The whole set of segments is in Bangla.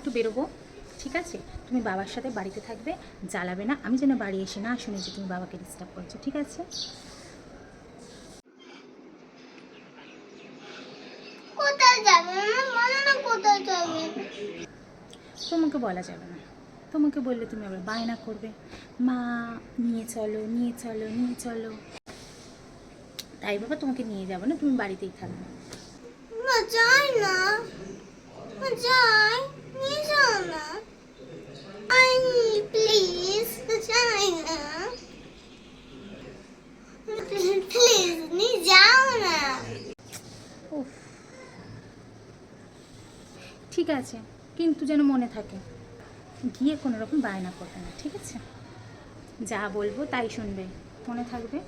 একটু বেরোবো, ঠিক আছে? তুমি বাবার সাথে বাড়িতে থাকবে, জ্বালাবে না, আমি যেন বাড়ি এসে না শুনে যে তুমি বাবাকে ডিস্টার্ব করছো, ঠিক আছে? কোথায় যাবে বলো না, কোথায় যাবে? তোমাকে বলা যাবে না, তোমাকে বললে তুমি আবার বায়না করবে, মা নিয়ে চলো নিয়ে চলো নিয়ে চলো। তাই বাবা তোমাকে নিয়ে যাবো না, তুমি বাড়িতেই থাকবে। মা যাই না, মা যাই, নিয়ে যাও না, আই প্লিজ, যাই না, প্লিজ নিয়ে যাও না। উফ, ঠিক আছে, কিন্তু যেন মনে থাকে গিয়ে কোনো রকম বায়না করবে না, ঠিক আছে? যা বলবো তাই শুনবে, মনে থাকবে।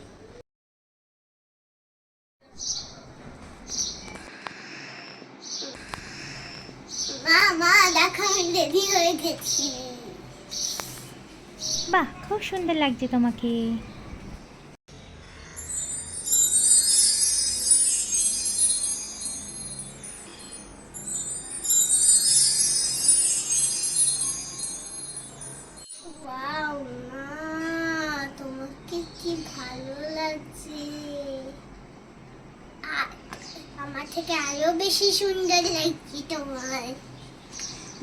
মা মা দেখো আমি রেডি হয়ে গেছি। বাহ, খুব সুন্দর লাগছে তোমাকে। ওয়াও মা, তোমাকে কি ভালো লাগছে, আমার থেকে আরো বেশি সুন্দর লাগছে তোমার।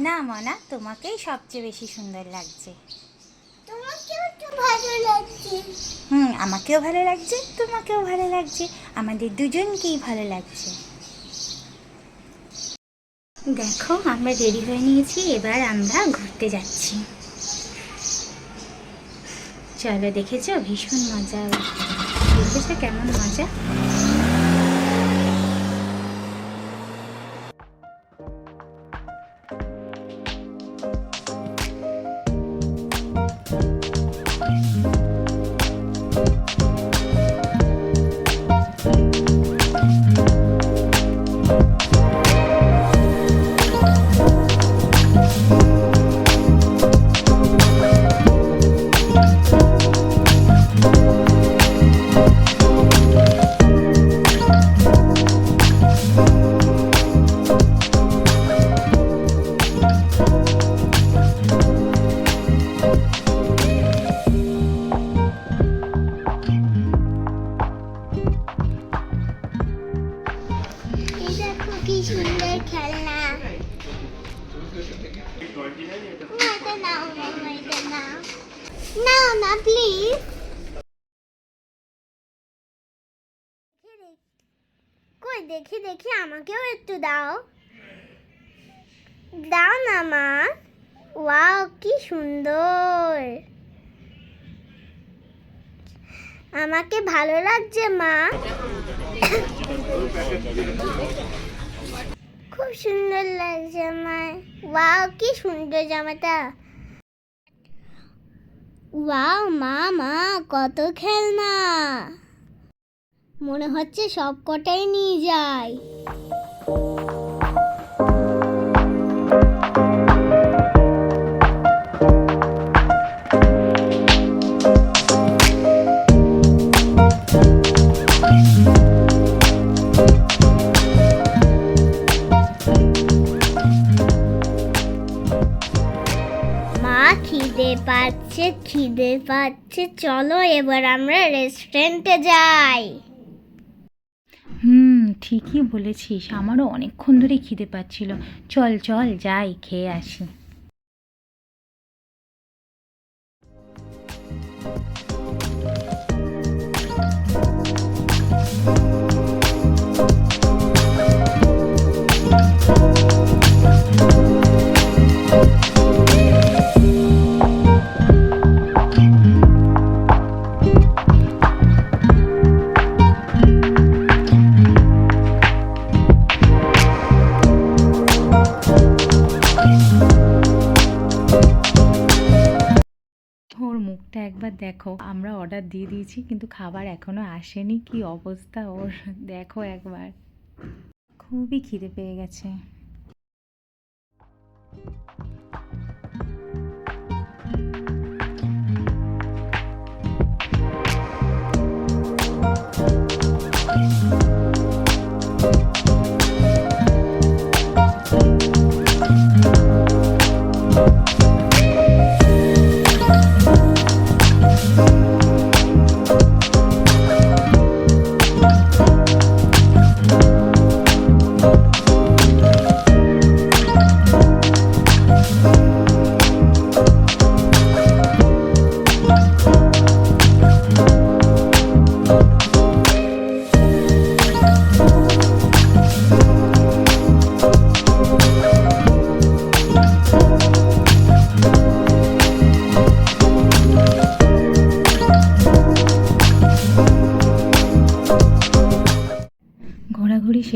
না মনা, তোমাকেই সবচেয়ে বেশি সুন্দর লাগছে। তোমাকেও তো ভালো লাগছে। আমাকেও ভালো লাগছে, তোমাকেও ভালো লাগছে, আমাদের দুজনকেই ভালো লাগছে। দেখো আমরা রেডি হয়ে নিয়েছি, এবার আমরা ঘুরতে যাচ্ছি। চলো, দেখেছো ভীষণ মজা, দেখেছো কেমন মজা। এই দেখো কি সুন্দর খেলনা। এটা নাও মামা, এটা নাও, নাও না প্লিজ। কই দেখি দেখি, আমাকেও একটু দাও, দাও না মা। ওয়াও কি সুন্দর, আমাকে ভালো লাগছে মা, খুব সুন্দর লাগছে আমার। ওয়াও কি সুন্দর জামাটা। ওয়াও মা মা, কত খেলনা, মনে হচ্ছে সব কটাই নিয়ে যাই। মা খিদে পাচ্ছে, খিদে পাচ্ছে, চলো এবার আমরা রেস্টুরেন্টে যাই। ঠিকই বলেছিস, আমারও অনেকক্ষণ ধরে খিদে পাচ্ছিল। চল চল যাই, খেয়ে আসি। ওর মুখটা একবার দেখো, আমরা অর্ডার দিয়ে দিয়েছি কিন্তু খাবার এখনো আসেনি, কি অবস্থা ওর দেখো একবার, খুবই খিদে পেয়ে গেছে।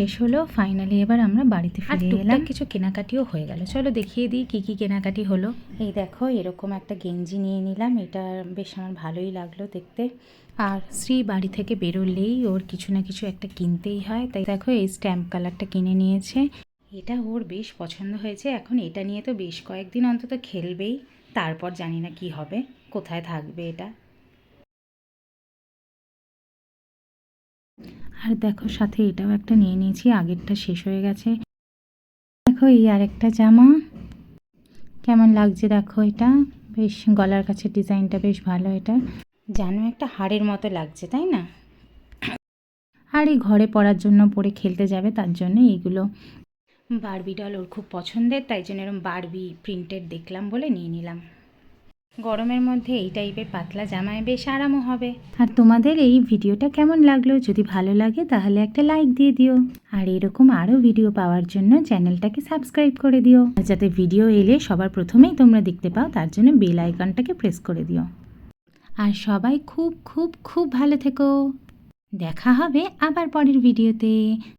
শেষ হলো ফাইনালি। এবার আমরা বাড়িতে ফিরে এলাম, কিছু কেনাকাটিও হয়ে গেল। চলো দেখিয়ে দিই কী কী কেনাকাটি হলো। এই দেখো এরকম একটা গেঞ্জি নিয়ে নিলাম, এটা বেশ আমার ভালোই লাগলো দেখতে। আর শ্রী বাড়ি থেকে বেরোলেই ওর কিছু না কিছু একটা কিনতেই হয়, তাই দেখো এই স্ট্যাম্প কালারটা কিনে নিয়েছে। এটা ওর বেশ পছন্দ হয়েছে। এখন এটা নিয়ে তো বেশ কয়েকদিন অন্তত খেলবেই, তারপর জানি না কি হবে, কোথায় থাকবে এটা। আর দেখো সাথে এটাও একটা নিয়ে নিয়েছি, আগেরটা শেষ হয়ে গেছে। দেখো এই আরেকটা জামা কেমন লাগছে দেখো, এটা বেশ গলার কাছে ডিজাইনটা বেশ ভালো, এটা যেন একটা হাড়ের মতো লাগছে তাই না। আর এই ঘরে পরার জন্য পরে খেলতে যাবে, তার জন্য এইগুলো বারবি ডল ওর খুব পছন্দের, তাই জন্য এরকম বারবি প্রিন্টেড দেখলাম বলে নিয়ে নিলাম। গরমের মধ্যে এই টাইপের পাতলা জামায় বেশ আরামও হবে। আর তোমাদের এই ভিডিওটা কেমন লাগলো, যদি ভালো লাগে তাহলে একটা লাইক দিয়ে দিও। আর এরকম আরও ভিডিও পাওয়ার জন্য চ্যানেলটাকে সাবস্ক্রাইব করে দিও, আর যাতে ভিডিও এলে সবার প্রথমেই তোমরা দেখতে পাও তার জন্য বেল আইকনটাকে প্রেস করে দিও। আর সবাই খুব খুব খুব ভালো থেকো, দেখা হবে আবার পরের ভিডিওতে।